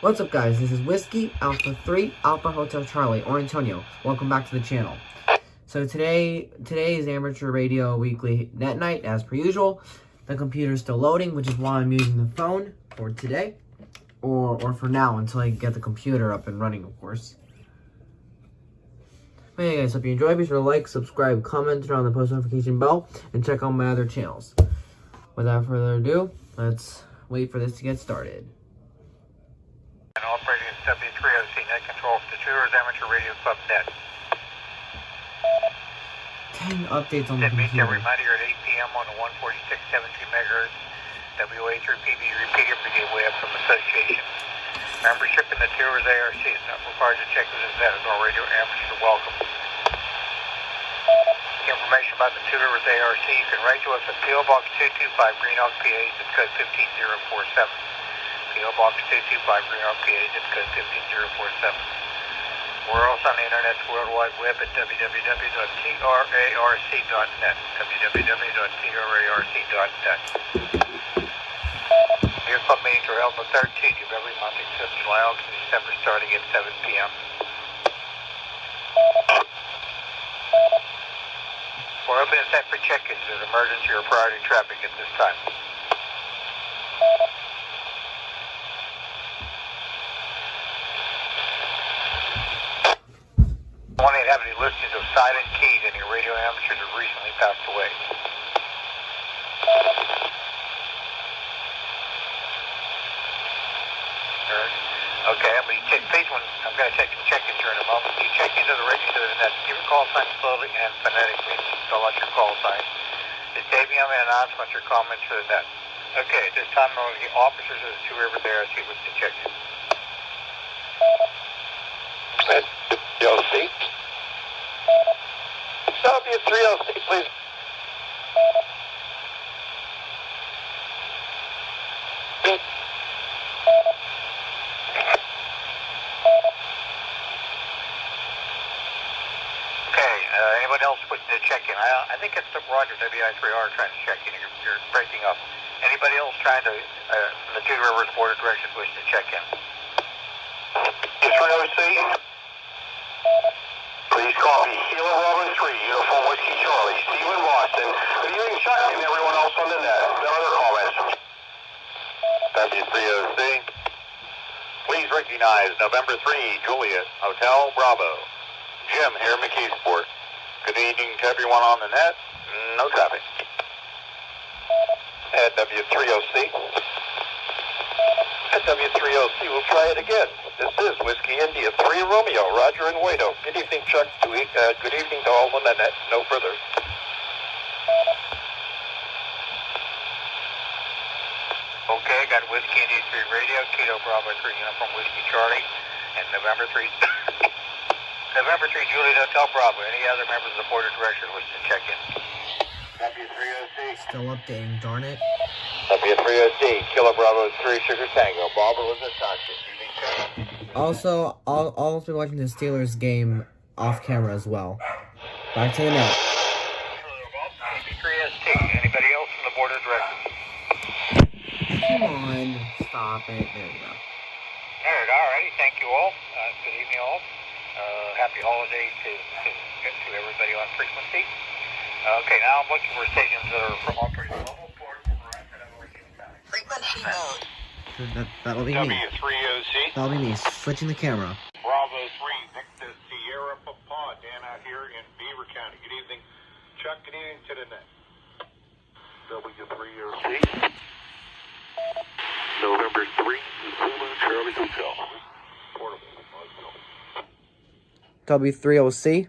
What's up, guys? This is Whiskey Alpha 3 Alpha Hotel Charlie or Antonio. Welcome back to the channel. So today is Amateur Radio Weekly Net Night as per usual. The computer's still loading, which is why I'm using the phone for today, or for now until I get the computer up and running, of course. But hey guys, hope you enjoyed. Be sure to like, subscribe, comment, turn on the post notification bell, and check out my other channels. Without further ado, let's wait for this to get started. And operating at W3OC net control for the Tours Amateur Radio Club net. 10 updates on the Meet computer. every Monday at 8 p.m. on the 146.73 MHz WA through PB repeater for gateway up from Association. Membership in the Tours ARC is not required to check with the net as all radio amateurs are welcome. Information about the Tours ARC, you can write to us at P.O. Box 225 Green Oak, PA, zip code 15047. P.O. Box 225 Green Oak, PA, zip code 15047. We're also on the Internet, World Wide Web at www.trarc.net. www.trarc.net. Your club meetings are held on the 13th of every month except July, August, and December starting at 7 p.m. We're open to set for check-ins as emergency or priority traffic at this time. I want to have any listings of silent keys. Any radio amateurs have recently passed away. Okay, I'm going to take some check-ins here in a moment. You check into the radio to the net. Give your call sign slowly and phonetically. Spell out your call sign. Just take me on the announcements or comments for the net. Okay, at this time, I'm going to get officers of the Two Rivers ARC with the check-in. W3OC, please. Anyone else wishing to check in? I think it's the Roger WI3R trying to check in. You're breaking up. Anybody else trying to, from the Two Rivers Board of Directors wishing to check in? W3OC, please copy. Kilo Robin 3, Uniform Whiskey Charlie, Stephen Boston. Good evening, Chuck, and everyone else on the net. No other comments. W3OC, please recognize November 3, Juliet, Hotel Bravo. Jim here, McKeesport. Good evening to everyone on the net. No traffic. At W3OC. At W3OC, we'll try it again. This is Whiskey India 3 Romeo, Roger and Wado. Good evening, Chuck. Good evening to all on the net. No further. Okay, got Whiskey India 3 Radio, Kilo Bravo 3 Uniform Whiskey Charlie, and November 3 Juliet Hotel Bravo. Any other members of the Board of Directors wishing to check in? W3OC. Still updating, darn it. W3OC, Kilo Bravo 3 Sugar Tango. Barbara was a toxic. Also, I'll also be watching the Steelers game off camera as well. Back to the net. W3ST. Anybody else from the Board of Directors? Come on, stop it. There we go. Alrighty, thank you all. Good evening all. Happy holidays to everybody on frequency. Okay, now I'm looking for stations that are from operating level 4 Frequency mode. That'll be me. W3OC. That'll be me, switching the camera. Bravo 3, Victor Sierra Papa, Dan out here in Beaver County. Good evening, Chuck. Good evening to the net. W3OC. November 3, Zulu Charlie Hotel. Portable. W3OC.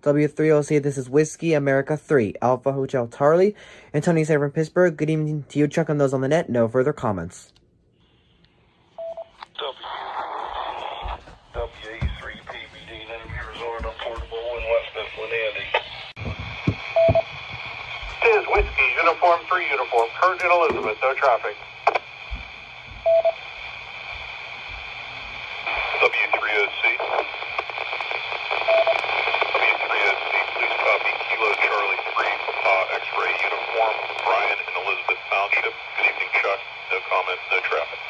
W3OC, this is Whiskey America 3, Alpha Hotel Charlie. Antonio Say from Pittsburgh. Good evening to you, Chuck, and those on the net. No further comments. WA3PBD, Enemy Resort on Portable in West Mifflin, Andy. This is Whiskey, Uniform 3 Uniform, Kurt and Elizabeth, no traffic. W3OC. Please copy Kilo Charlie 3, X-Ray Uniform, Brian and Elizabeth Township. Good evening, Chuck. No comments, no traffic.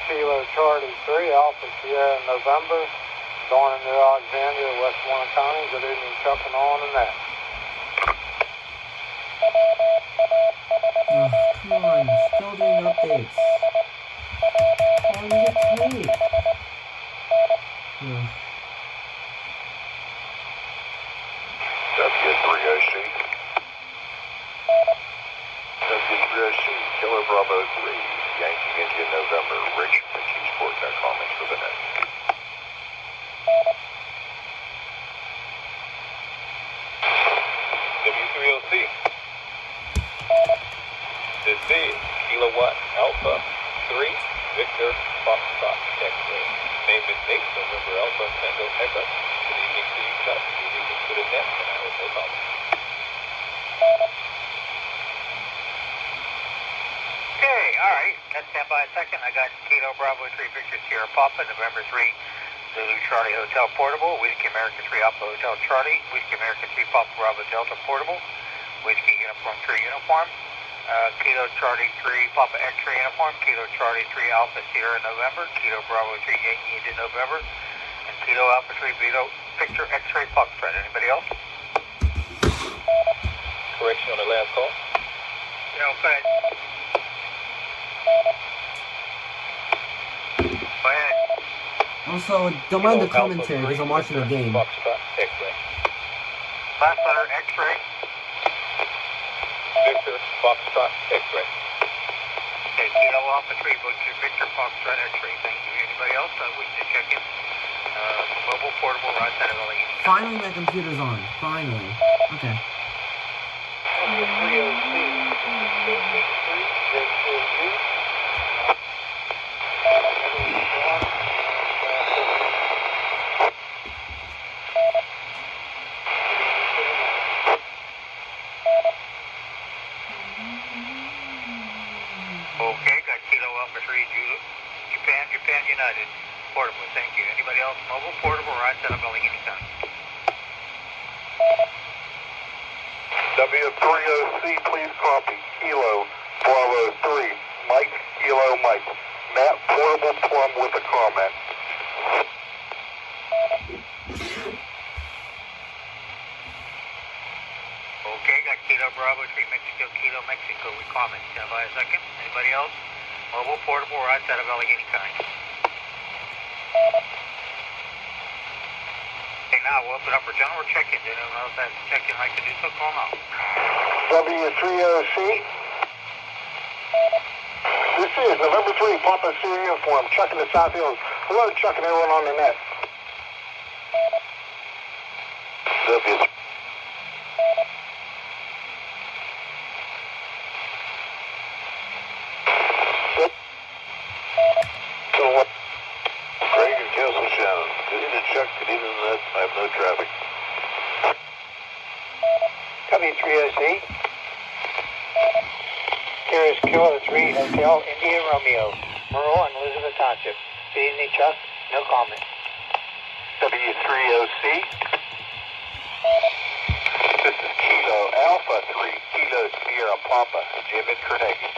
Kilo Charlie 3, Alpha Sierra November, going into Alexandria, West Warren County. Good evening, Chuck and all and that. Oh, come on, still doing updates. I want to get paid. W3OC. W3OC, Kilo Bravo 3, Yankee India November, Rich McKeesport, got comments for the net. W3OC. This is Kilowatt Alpha 3, Victor Foxtrot X-ray. Name is Nate, November Alpha Tango Echo. Good evening to you, Chuck. Good evening to the net, and I hope no problem. Okay, alright. Let's stand by a second. I got Kilo Bravo 3 Victor Sierra Papa, November 3, Zulu Charlie Hotel Portable, Whiskey America 3 Alpha Hotel Charlie, Whiskey America 3 Papa Bravo Delta Portable, Whiskey Uniform 3 Uniform, Kilo Charlie 3 Papa X-ray Uniform, Kilo Charlie 3 Alpha Sierra November, Kilo Bravo 3 Yankee India November, and Kilo Alpha 3 Victor X-ray Foxtrot. Anybody else? Correction on the last call. No, go ahead. Go ahead. Also, don't mind the commentary because I'm watching the game. Foxtrot X-ray. Last letter X-ray. Victor Foxtrot X-ray. Okay, Kilo Alpha 3 Victor Foxtrot X-ray. Thank you. Anybody else wish to check in? Mobile portable right side of LA. Finally, my computer's on. Finally. Okay. Okay, got Kilo Alpha 3 Japan United. Portable, thank you. Anybody else? Mobile portable right side of LA anytime. W3OC, please copy. Kilo Bravo 3, Mike, Kilo Mike. Matt Portable Plum with a comment. Okay, got Kilo Bravo 3 Kilo Mexico. We comment. Stand by a second. Anybody else? Mobile portable right side of LA anytime. Okay, now we'll open up for general check-in. Anyone else has check-in like to do so? Call now. W3OC. This is November 3, Papa Sierra Uniform, Chuck in the South Hills. Hello, Chuck and everyone on the net. W. So what? Greg and Kelsey Shannon. Good evening, Chuck. Good evening, Ned. I have no traffic. W3OC. Here is Kilo 3 Hotel India Romeo, Merle and Elizabeth Township. Good evening, Chuck. No comment. W3OC. This is Kilo Alpha 3, Kilo Sierra Papa, Jim in Carnegie.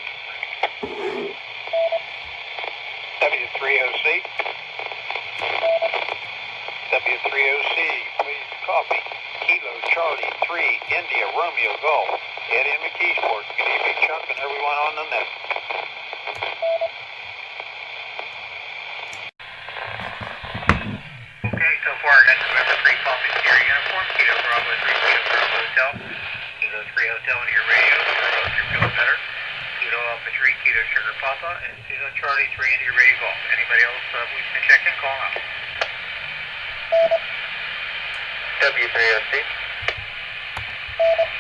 W3OC. W3OC, please copy. Kilo Charlie 3 India Romeo Golf, Eddie and McKeesport. Good evening, Chuck and everyone on the net. Okay, so far I got November 3 Papa Sierra Uniform, Kilo Bravo 3 Kilo Bravo Hotel, Kilo 3 Hotel on your radio, so if you're feeling better. Kilo Alpha 3 Kilo Sugar Papa, and Kilo Charlie 3 India Radio Golf. Anybody else we can check in? Call now. W3OC.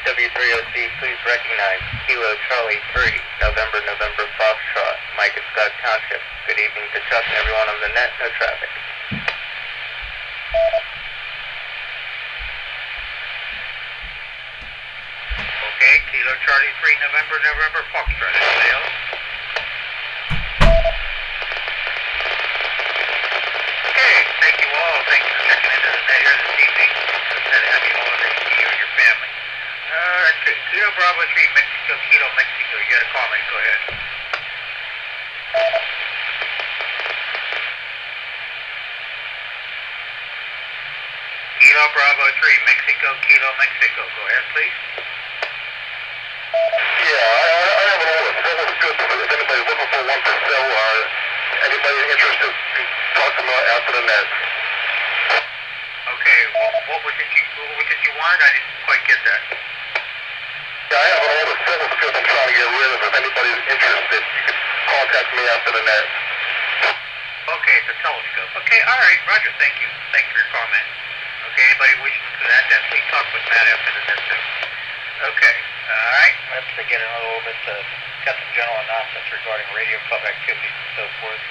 W3OC, please recognize Kilo Charlie 3, November Foxtrot, Mike and Scott Township. Good evening to Chuck and everyone on the net, no traffic. Okay, Kilo Charlie 3 November Foxtrot. Anybody else? Okay, thank you all. Thanks for checking into the net here this evening. Happy holidays to you and your family. Let's see. Kilo Bravo 3, Mexico, Kilo Mexico. You got a comment? Go ahead. Kilo Bravo 3, Mexico, Kilo Mexico. Go ahead, please. Yeah, I have an order. That was good. If anybody's looking for one to sell or anybody interested, talk to me after the net. Okay, what was it you wanted? I didn't quite get that. Yeah, I have an older telescope I'm trying to get rid of. If anybody's interested, you can contact me after the net. Okay, it's a telescope. Okay, all right, Roger, thank you. Thanks for your comment. Okay, anybody wishing to that, then please talk with Matt after the net. Okay, all right, let's get a little bit, got some general announcements regarding radio club activities and so forth.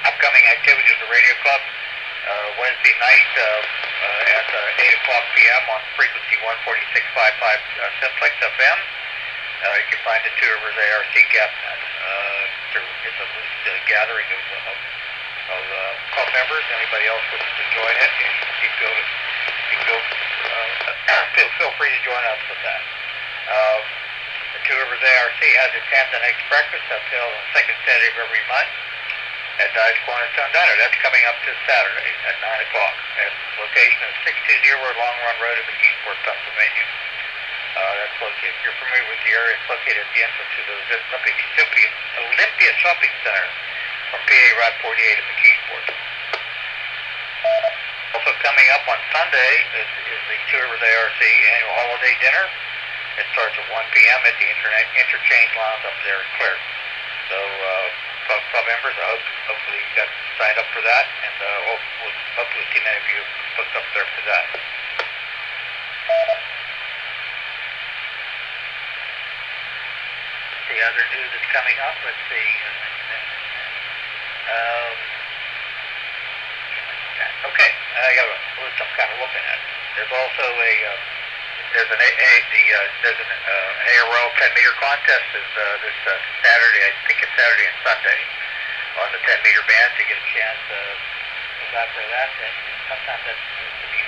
Upcoming activities of the radio club, Wednesday night at 8 o'clock p.m. on frequency 146.55 Simplex FM. You can find the Two Rivers ARC GapNet. It's a loose gathering of club members. Anybody else wishing to join it, feel free to join us with that. The Two Rivers ARC has its Hampton Eggs breakfast that's held on the second Saturday of every month at Dodge Cornerstone Diner. That's coming up this Saturday at 9 o'clock. And location is 620 Long Run Road in McKeesport, Pennsylvania. That's located. If you're familiar with the area, it's located at the entrance to the Olympia Shopping Center from PA Route 48 in McKeesport. Also coming up on Sunday is the Two Rivers ARC annual holiday dinner. It starts at 1 p.m. at the Interchange Lounge up there in Clear. So, club members, hopefully you got signed up for that, and hopefully see many of you hooked up there for that. The other news that's coming up, let's see. Okay, I got a list I'm kind of looking at. There's also there's an ARL 10-meter contest this Saturday. I think it's Saturday and Sunday on the 10-meter band. To get a chance to look out for that. And sometimes that seems to be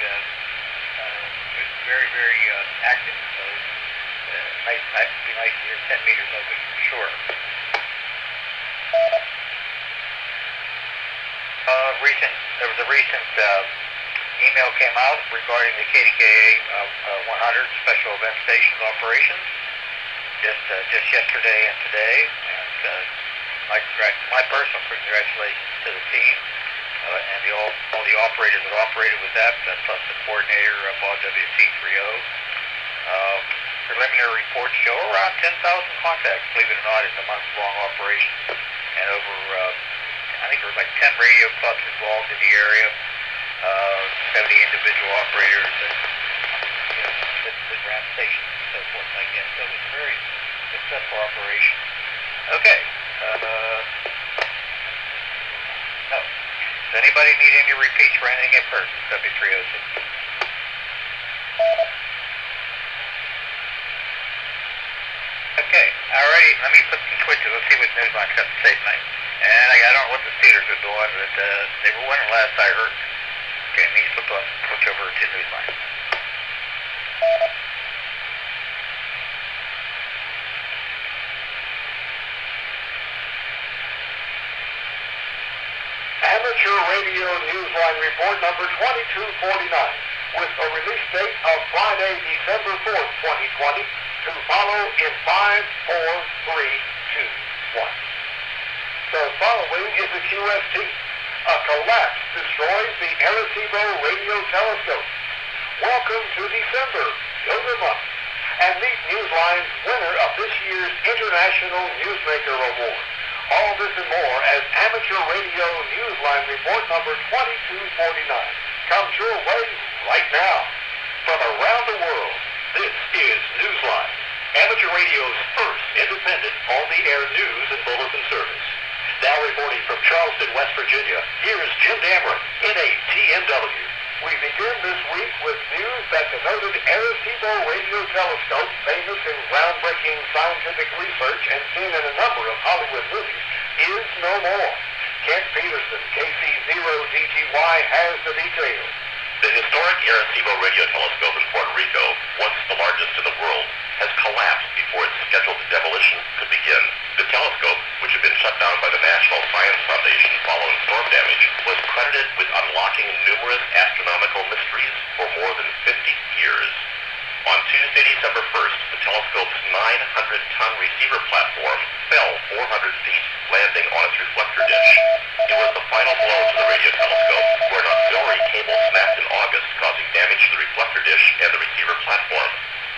very, very active. So it'd be nice to hear 10 meters open for sure. There was a recent email came out regarding the KDKA 100 Special Event Station operations just yesterday and today. And my personal congratulations to the team and all the operators that operated with that, plus the coordinator Bob WC30. Preliminary reports show around 10,000 contacts, believe it or not, in the month-long operation, and over I think there were like 10 radio clubs involved in the area, 70 individual operators that ran stations and so forth like that. So it was a very successful operation. Okay. No. Does anybody need any repeats for anything in person? W306. Okay. Alrighty. Let me switch it. Let's see what Newsline's got to say tonight. And I don't know what the Steelers are doing, but they were winning last I heard. Okay, let me switch over to Newsline. Amateur Radio Newsline Report number 2249 with a release date of Friday, December 4th, 2020 to follow in 5, 4, 3, 2, 1. The following is a QST. A collapse destroys the Arecibo radio telescope. Welcome to December, Silver Month, and meet Newsline's winner of this year's International Newsmaker Award. All this and more as Amateur Radio Newsline Report number 2249 comes your way right now. From around the world, this is Newsline, Amateur Radio's first independent on-the-air news and bulletin service. Now reporting from Charleston, West Virginia, here's Jim Dameron in a TMW. We begin this week with news that the noted Arecibo radio telescope, famous in groundbreaking scientific research and seen in a number of Hollywood movies, is no more. Kent Peterson, KC0DGY, has the details. The historic Arecibo radio telescope in Puerto Rico, once the largest in the world, has collapsed before its scheduled demolition could begin. The telescope, which had been shut down by the National Science Foundation following storm damage, was credited with unlocking numerous astronomical mysteries for more than 50 years. On Tuesday, December 1st, the telescope's 900-ton receiver platform fell 400 feet, landing on its reflector dish. It was the final blow to the radio telescope, where an auxiliary cable snapped in August, causing damage to the reflector dish and the receiver platform.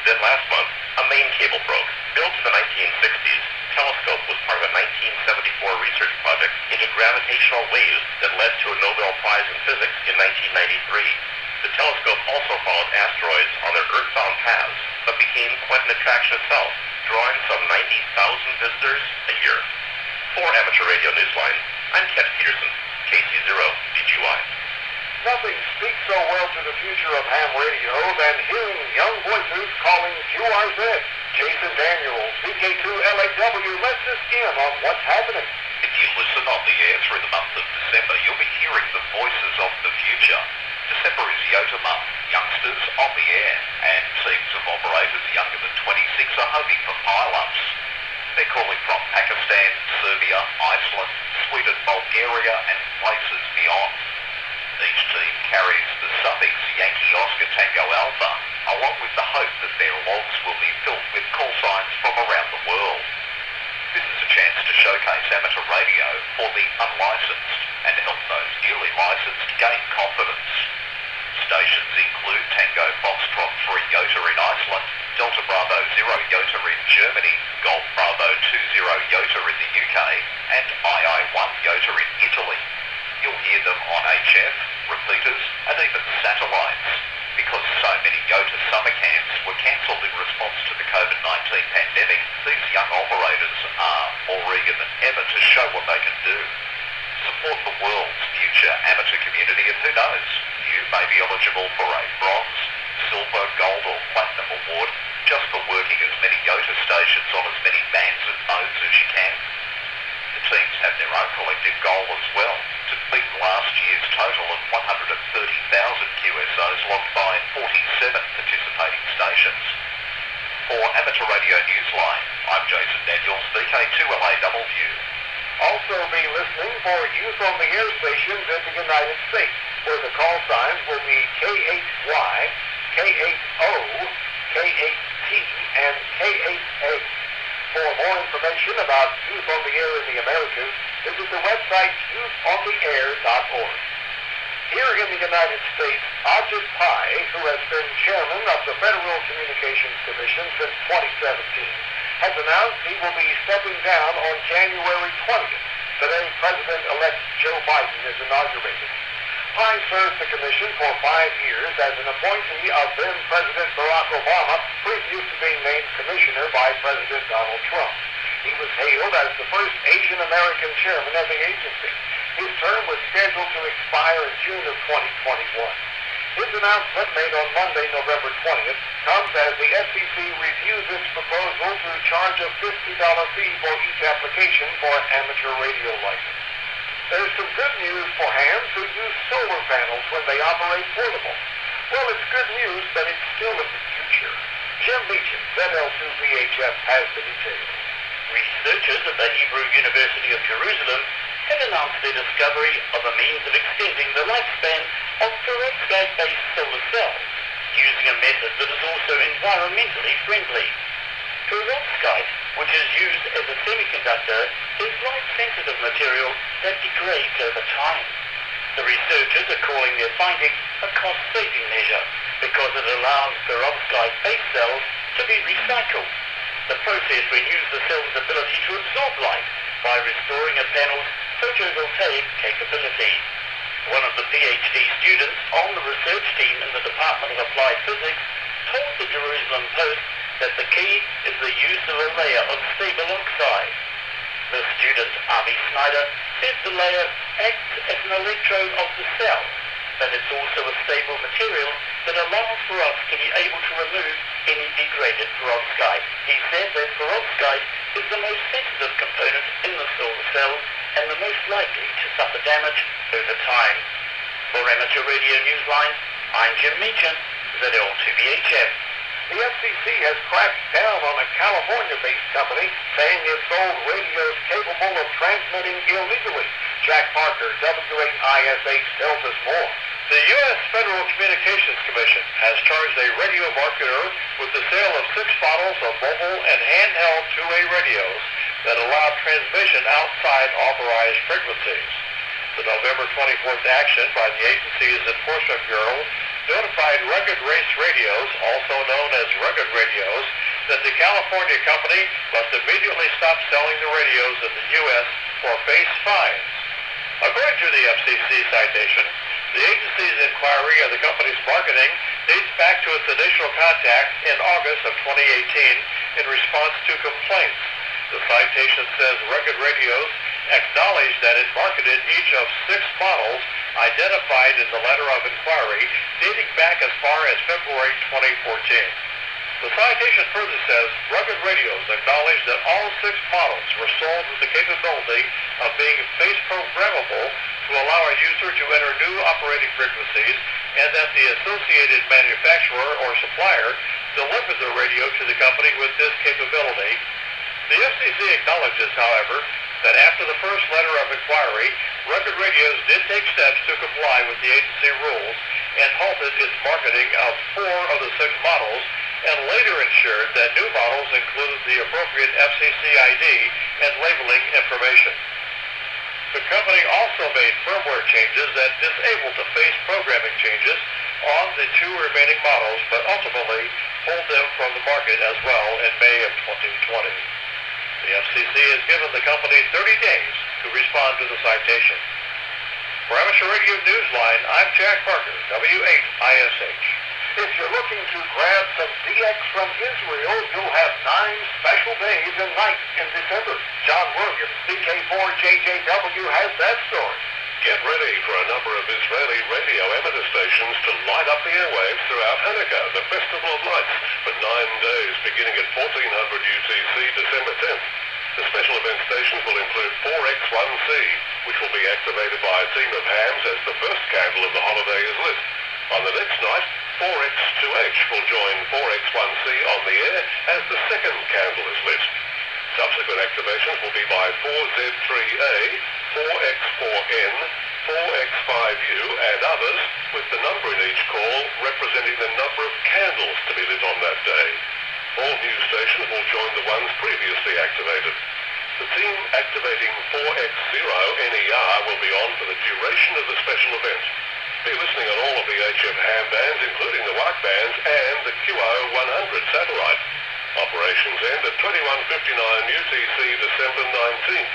Then last month, a main cable broke. Built in the 1960s, the telescope was part of a 1974 research project into gravitational waves that led to a Nobel Prize in Physics in 1993. The telescope also followed asteroids on their earthbound paths, but became quite an attraction itself, drawing some 90,000 visitors a year. For Amateur Radio Newsline, I'm Kent Peterson, KC0DGY. Nothing speaks so well to the future of ham radio than hearing young voices calling QRZ. Jason Daniels, VK2LAW, lets us in on what's happening. If you listen on the air through the month of December, you'll be hearing the voices of the future. December is Yota month, youngsters on the air, and teams of operators younger than 26 are hoping for pile-ups. They're calling from Pakistan, Serbia, Iceland, Sweden, Bulgaria, and places beyond. Each team carries the suffix Yankee Oscar Tango Alpha, along with the hope that their logs will be filled with call signs from around the world. This is a chance to showcase amateur radio for the unlicensed and help those newly licensed gain confidence. Stations include Tango Foxtrot 3 Yota in Iceland, Delta Bravo 0 Yota in Germany, Golf Bravo 20 Yota in the UK, and II1 Yota in Italy. You'll hear them on HF, repeaters, and even satellites. Because so many Yota summer camps were cancelled in response to the COVID-19 pandemic, these young operators are more eager than ever to show what they can do. Support the world's future amateur community, and who knows, you may be eligible for a bronze, silver, gold or platinum award just for working as many Yota stations on as many bands and modes as you can. The teams have their own collective goal as well, to beat last year's total of 130,000 QSOs logged by 47 participating stations. For Amateur Radio Newsline, I'm Jason Daniels, VK2LAW. Also be listening for Youth on the Air stations in the United States, where the call signs will be K8Y, K8O, K8T, and K8A. For more information about Youth on the Air in the Americas, visit the website youthontheair.org. Here in the United States, Ajit Pai, who has been chairman of the Federal Communications Commission since 2017, has announced he will be stepping down on January 20th, the day President-elect Joe Biden is inaugurated. Pai served the commission for 5 years as an appointee of then-President Barack Obama, previous to being named commissioner by President Donald Trump. He was hailed as the first Asian American chairman of the agency. His term was scheduled to expire in June of 2021. His announcement, made on Monday, November 20th, comes as the FCC reviews its proposal to charge a $50 fee for each application for an amateur radio license. There's some good news for hams who use solar panels when they operate portable. Well, it's good news, but it's still in the future. Jim Meacham, ZL2VHF, has the details. Researchers at the Hebrew University of Jerusalem have announced their discovery of a means of extending the lifespan of perovskite-based solar cells, using a method that is also environmentally friendly. Perovskite, which is used as a semiconductor, is light-sensitive material that degrades over time. The researchers are calling their finding a cost-saving measure because it allows perovskite-based cells to be recycled. The process renews the cell's ability to absorb light by restoring a panel's photovoltaic capability. One of the PhD students on the research team in the Department of Applied Physics told the Jerusalem Post that the key is the use of a layer of stable oxide. The student, Avi Snyder, said the layer acts as an electrode of the cell, but it's also a stable material that allows for us to be able to remove any degraded perovskite. He said that perovskite is the most sensitive component in the solar cell and the most likely to suffer damage over time. For Amateur Radio Newsline, I'm Jim Meacham, ZL2VHF. The FCC has cracked down on a California-based company saying it sold radios capable of transmitting illegally. Jack Parker, W8ISH, tells us more. The U.S. Federal Communications Commission has charged a radio marketer with the sale of 6 bottles of mobile and handheld two-way radios that allow transmission outside authorized frequencies. The November 24th action by the agency's Enforcement Bureau notified Rugged Race Radios, also known as Rugged Radios, that the California company must immediately stop selling the radios in the U.S. or face fines. According to the FCC citation, the agency's inquiry of the company's marketing dates back to its initial contact in August of 2018 in response to complaints. The citation says Rugged Radios acknowledged that it marketed each of 6 models identified in the letter of inquiry dating back as far as February 2014. The citation further says Rugged Radios acknowledged that all 6 models were sold with the capability of being face programmable to allow a user to enter new operating frequencies, and that the associated manufacturer or supplier delivered the radio to the company with this capability. The FCC acknowledges, however, that after the first letter of inquiry, Rugged Radios did take steps to comply with the agency rules and halted its marketing of 4 of the 6 models, and later ensured that new models included the appropriate FCC ID and labeling information. The company also made firmware changes that disabled the face programming changes on the 2 remaining models, but ultimately pulled them from the market as well in May of 2020. The FCC has given the company 30 days to respond to the citation. For Amateur Radio Newsline, I'm Jack Parker, W8ISH. If you're looking to grab some DX from Israel, you'll have 9 special days and nights in December. John Williams, CK4JJW, has that story. Get ready for a number of Israeli radio amateur stations to light up the airwaves throughout Hanukkah, the Festival of Lights, for 9 days beginning at 1400 UTC December 10th. The special event stations will include 4X1C, which will be activated by a team of hams as the first candle of the holiday is lit. On the next night, 4X2H will join 4X1C on the air as the second candle is lit. Subsequent activations will be by 4Z3A, 4X4N, 4X5U and others, with the number in each call representing the number of candles to be lit on that day. All new stations will join the ones previously activated. The team activating 4X0NER will be on for the duration of the special event. Be listening on all of the HF ham bands, including the WAC bands and the QO100 satellite. Operations end at 21:59 UTC December 19th.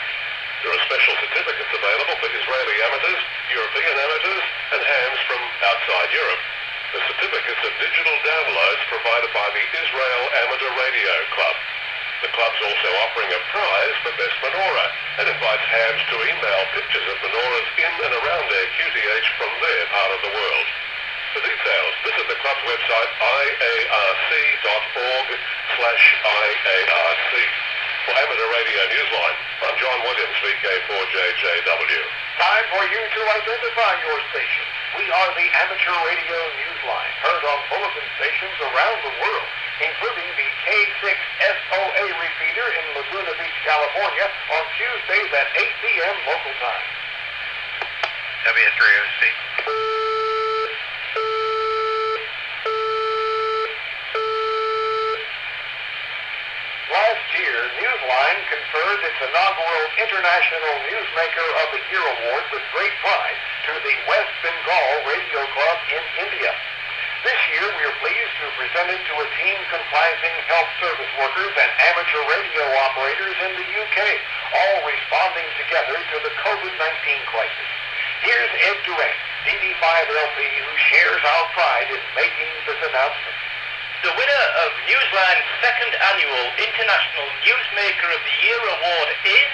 There are special certificates available for Israeli amateurs, European amateurs, and hams from outside Europe. The certificates are digital downloads provided by the Israel Amateur Radio Club. The club's also offering a prize for best menorah and invites hams to email pictures of menorahs in and around their QTH from their part of the world. For details, visit the club's website iarc.org/IARC. For Amateur Radio Newsline, I'm John Williams, VK4JJW. Time for you to identify your station. We are the Amateur Radio Newsline, heard on bulletin stations around the world, including the K6SOA repeater in Laguna Beach, California, on Tuesdays at 8 p.m. local time. WS3OC. Last year, Newsline conferred its inaugural International Newsmaker of the Year award with great pride to the West Bengal Radio Club in India. This year, we are pleased to present it to a team comprising health service workers and amateur radio operators in the UK, all responding together to the COVID-19 crisis. Here's Ed Durant, DD5LP, who shares our pride in making this announcement. The winner of Newsline's second annual International Newsmaker of the Year award is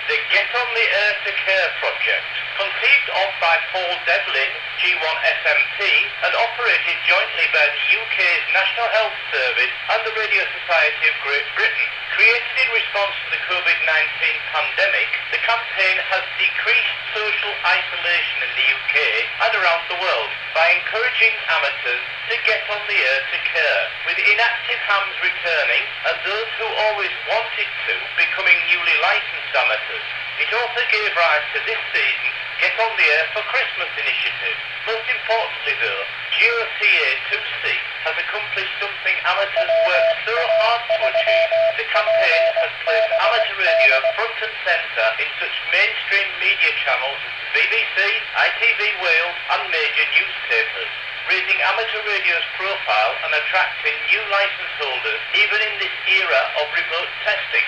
the Get on the Air to Care project. Conceived of by Paul Devlin, G1SMP, and operated jointly by the UK's National Health Service and the Radio Society of Great Britain. Created in response to the COVID-19 pandemic, the campaign has decreased social isolation in the UK and around the world by encouraging amateurs to get on the air to care, with inactive hams returning and those who always wanted to becoming newly licensed amateurs. It also gave rise to this season's Get on the Air for Christmas initiative. Most importantly though, GOTA2C has accomplished something amateurs worked so hard to achieve. The campaign has placed amateur radio front and centre in such mainstream media channels as the BBC, ITV Wales and major newspapers, raising amateur radio's profile and attracting new licence holders even in this era of remote testing.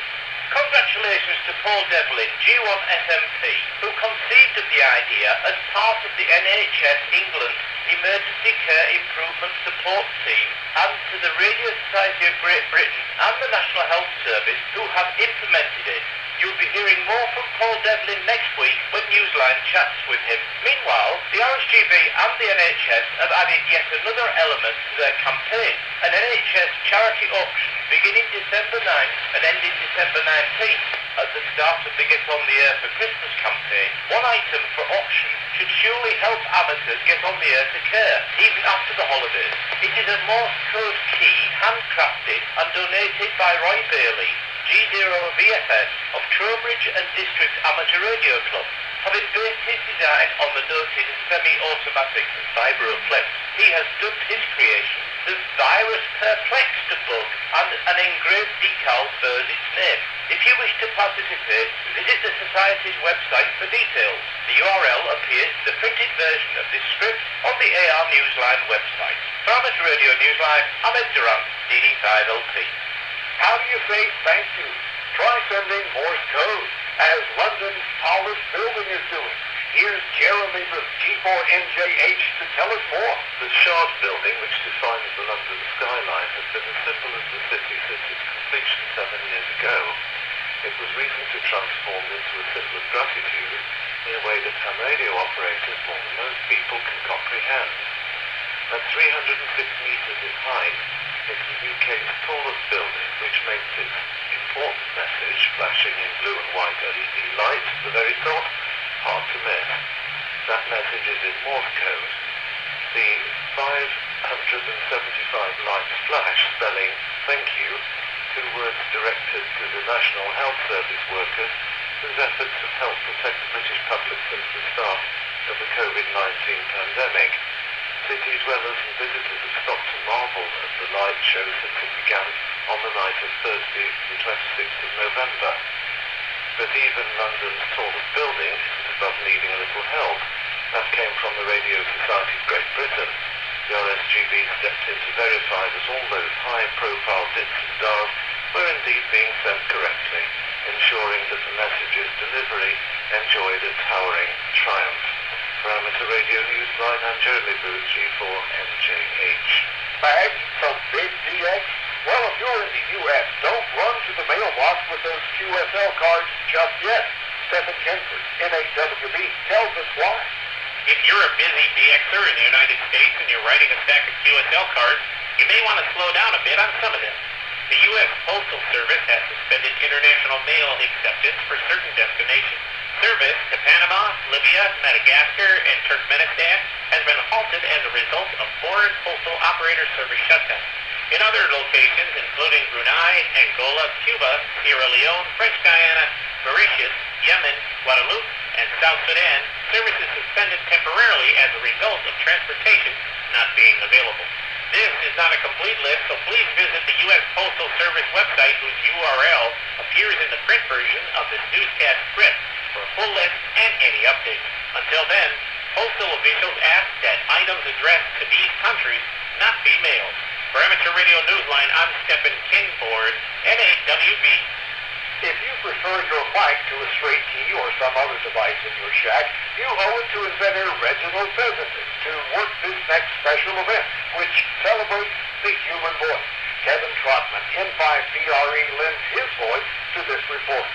Congratulations to Paul Devlin, G1SMP, who conceived of the idea as part of the NHS England Emergency Care Improvement Support Team, and to the Radio Society of Great Britain and the National Health Service who have implemented it. You'll be hearing more from Paul Devlin next week when Newsline chats with him. Meanwhile, the RSGB and the NHS have added yet another element to their campaign, an NHS charity auction beginning December 9th and ending December 19th. At the start of the Get on the Air for Christmas campaign, one item for auction should surely help amateurs get on the air to care, even after the holidays. It is a Morse code key handcrafted and donated by Roy Bailey, G0VFS of Trowbridge and District Amateur Radio Club. Having based his design on the noted semi-automatic Vibroflex, he has dubbed his creation the Virus Perplexed Bug, and an engraved decal bears its name. If you wish to participate, visit the Society's website for details. The URL appears in the printed version of this script on the AR Newsline website. For Amateur Radio Newsline, I'm Ed Durant, DD5LT. How do you say thank you? Try sending Morse code, as London's tallest building is doing. Here's Jeremy with G4NJH to tell us more. The Shard building, which defines the London skyline, has been as simple as the city since its completion 7 years ago. It was recently transformed into a symbol of gratitude in a way that some radio operators, more than most people, can comprehend. At 306 metres in height, it's the UK's tallest building, which makes its important message, flashing in blue and white LED lights at the very top, hard to miss. That message is in Morse code. The 575 lights flash, spelling thank you, 2 words directed to the National Health Service workers whose efforts have helped protect the British public since the start of the COVID-19 pandemic. City dwellers and visitors have stopped to marvel as the light shows that it began on the night of Thursday, the 26th of November. But even London's tallest building isn't above needing a little help. That came from the Radio Society of Great Britain. The RSGB stepped in to verify that all those high-profile dits and dars were indeed being sent correctly, ensuring that the message's delivery enjoyed a towering triumph. For Amateur Radio Newsline, I'm Jeremy Booth, G4NJH. Bag from Big DX? Well, if you're in the U.S., don't run to the mailbox with those QSL cards just yet. Stephen Kenford, NAWB, tells us why. If you're a busy DXer in the United States and you're writing a stack of QSL cards, you may want to slow down a bit on some of them. The U.S. Postal Service has suspended international mail acceptance for certain destinations. Service to Panama, Libya, Madagascar, and Turkmenistan has been halted as a result of foreign postal operator service shutdown. In other locations, including Brunei, Angola, Cuba, Sierra Leone, French Guiana, Mauritius, Yemen, Guadeloupe, and South Sudan, service is suspended temporarily as a result of transportation not being available. This is not a complete list, so please visit the U.S. Postal Service website, whose URL appears in the print version of this newscast script, for a full list and any updates. Until then, postal officials ask that items addressed to these countries not be mailed. For Amateur Radio Newsline, I'm Stephen Kingford, NAWB. If you prefer your mic to a straight key or some other device in your shack, you owe it to inventor Reginald Pheasantry to work this next special event, which celebrates the human voice. Kevin Trotman, N5BRE, lends his voice to this report.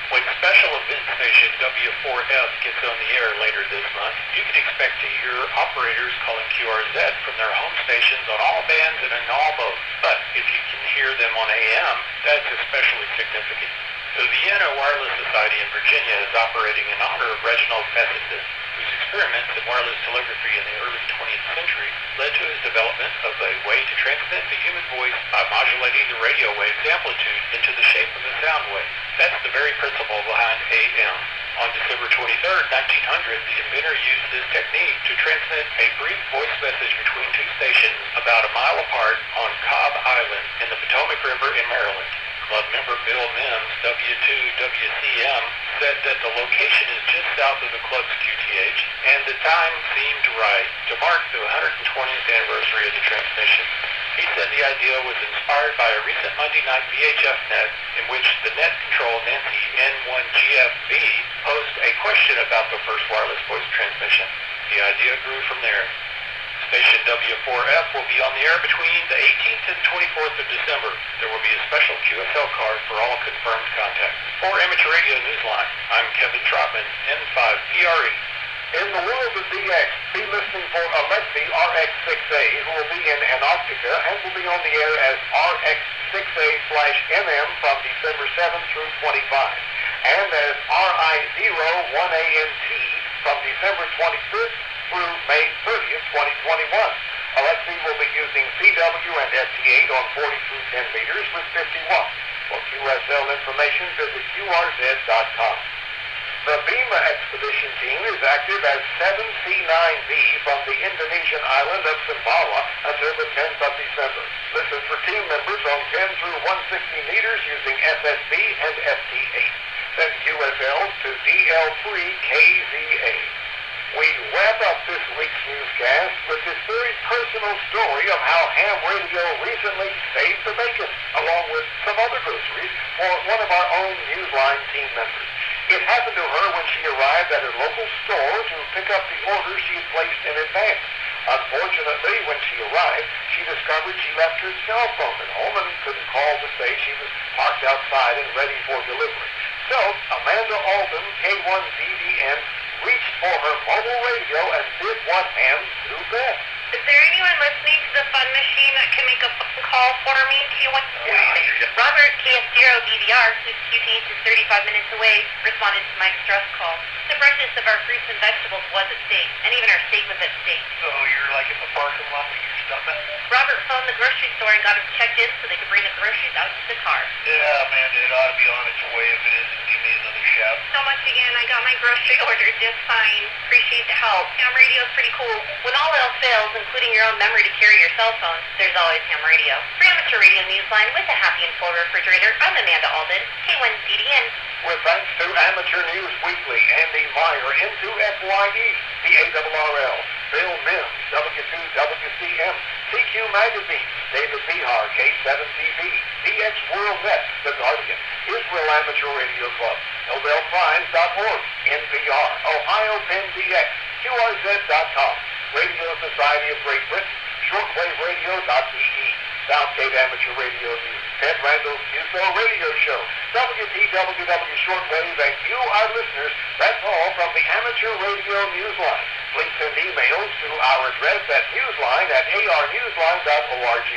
When special event station W4F gets on the air later this month, you can expect to hear operators calling QRZ from their home stations on all bands and in all modes. But if you can hear them on AM, that's especially significant. The Vienna Wireless Society in Virginia is operating in honor of Reginald Fessenden, whose experiments in wireless telegraphy in the early 20th century led to his development of a way to transmit the human voice by modulating the radio wave's amplitude into the shape of a sound wave. That's the very principle behind AM. On December 23rd, 1900, the inventor used this technique to transmit a brief voice message between two stations about a mile apart on Cobb Island in the Potomac River in Maryland. Club member Bill Mims, W2WCM, said that the location is just south of the club's QTH, and the time seemed right to mark the 120th anniversary of the transmission. He said the idea was inspired by a recent Monday night VHF net in which the net control Nancy N1GFB posed a question about the first wireless voice transmission. The idea grew from there. Station W4F will be on the air between the 18th and 24th of December. There will be a special QSL card for all confirmed contacts. For Amateur Radio Newsline, I'm Kevin Trotman, N5PRE. In the world of DX, be listening for Alexi RX6A, who will be in Antarctica and will be on the air as RX6A/MM from December 7th through 25, and as RI01ANT from December 25th through May 30th, 2021. Alexi will be using CW and ST8 on 40 through 10 meters with 50 watts. For QSL information, visit QRZ.com. The Bima expedition team is active as 7C9B from the Indonesian island of Sumbawa until the 10th of December. Listen for team members on 10 through 160 meters using SSB and ST8. Send QSLs to DL3KZA. We wrap up this week's newscast with this very personal story of how ham radio recently saved the bacon, along with some other groceries, for one of our own Newsline team members. It happened to her when she arrived at her local store to pick up the order she had placed in advance. Unfortunately, when she arrived, she discovered she left her cell phone at home and couldn't call to say she was parked outside and ready for delivery. So, Amanda Alden, K1ZDN, reached for her mobile radio and did what hams do best. Is there anyone listening to the fun machine that can make a phone call for me? Robert KF0BVR, whose QTH is 35 minutes away, responded to my distress call. The freshness of our fruits and vegetables was at stake, and even our steak was at stake. So you're like in the parking lot with your stomach? Robert phoned the grocery store and got us checked in so they could bring the groceries out to the car. Yeah, Amanda, it ought to be on its way. If it isn't, give me another shout. So much again, I got my grocery order just fine. Appreciate the help. Ham radio is pretty cool. When all else fails, including your own memory to carry your cell phone, there's always ham radio. For Amateur Radio Newsline with a happy and full refrigerator, I'm Amanda Alden, K1CDN. With thanks to Amateur News Weekly, Andy Meyer, N2FYE, PARRL, Bill Mims, W2WCM, CQ Magazine, David Bihar, K7TV, DX World Net, The Guardian, Israel Amateur Radio Club, NobelPrize.org, NPR, Ohio Penn DX, QRZ.com, Radio Society of Great Britain, ShortwaveRadio.de, Southgate Amateur Radio News, Ted Randall's USO Radio Show, WTWW Shortwave, and you, our listeners. That's all from the Amateur Radio Newsline. Please send emails to our address at newsline@arnewsline.org.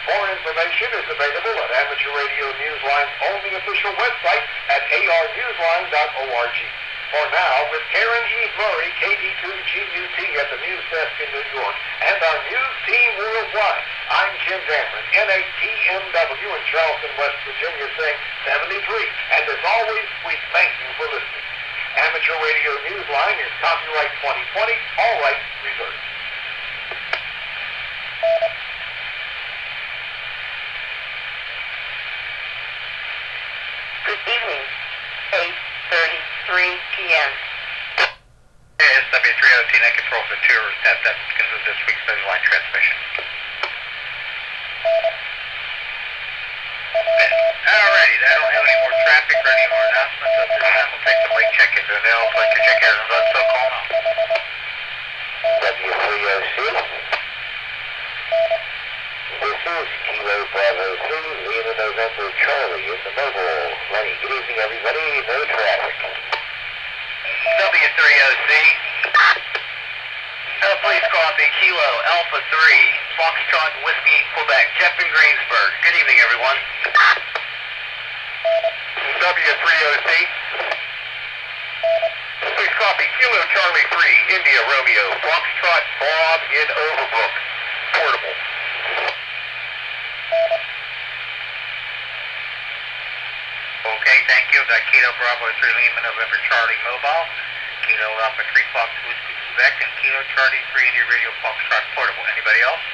More information is available at Amateur Radio Newsline's only official website at arnewsline.org. For now, with Karen Eve Murray, KD2GUT at the News Desk in New York, and our news team worldwide, I'm Jim Dameron, NATMW in Charleston, West Virginia, saying 73. And as always, we thank you for listening. Amateur Radio Newsline is copyright 2020, all rights reserved. Good evening, 8:33 p.m. Hey, it's W3OT, net control for tours. That's because of this week's Newsline transmission. Alrighty, I don't have any more traffic or any more announcements at this time. We'll take some late check-ins. Anything else like your check hasn't done so, call now. W3OC. This is Kilo Kilo Bravo 2, Lima November Charlie in the mobile lane. Good evening, everybody. No traffic. W3OC. Please copy Kilo Alpha 3, Foxtrot Whiskey, Quebec, Jeff in Greensburg. Good evening, everyone. W3OC. Please copy Kilo Charlie 3, India Romeo, Foxtrot Bob in Overbrook. Portable. Okay, thank you. Got Kilo Bravo 3 Lima November Charlie Mobile, Kilo Alpha 3 Fox Whiskey Quebec, and Kilo Charlie 3 India Radio Foxtrot Portable. Anybody else?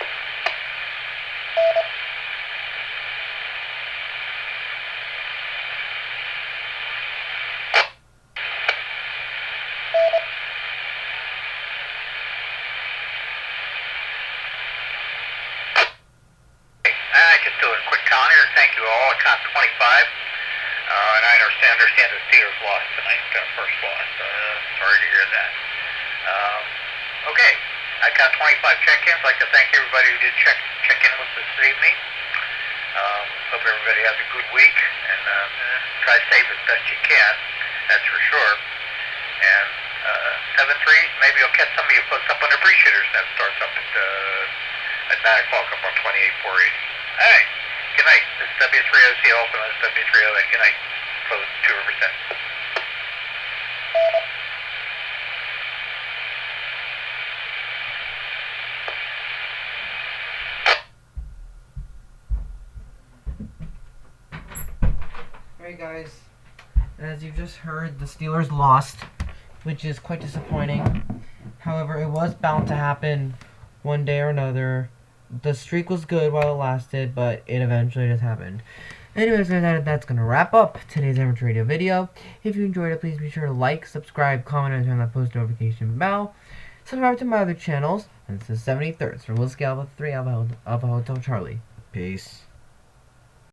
Just doing a quick count here. Thank you all. I count 25. And I understand the Steelers lost tonight, first loss. Sorry to hear that. Okay, I got 25 check-ins. I'd like to thank everybody who did check in with us this evening. Hope everybody has a good week, and try to save as best you can, that's for sure. And 7-3, maybe you'll catch some of you folks up on the appreciators. That starts up at 9 o'clock up on 28-480. All right, good night. This is W3OC, also known as W308. Good night. Close 2 Riverside. Alright guys, as you just heard, the Steelers lost, which is quite disappointing. However, it was bound to happen one day or another. The streak was good while it lasted, but it eventually just happened. Anyways, guys, that's going to wrap up today's amateur radio video. If you enjoyed it, please be sure to like, subscribe, comment, and turn that post notification bell. Subscribe to my other channels. And this is 73rd for Whiskey Alpha 3 Alpha Hotel Charlie. Peace.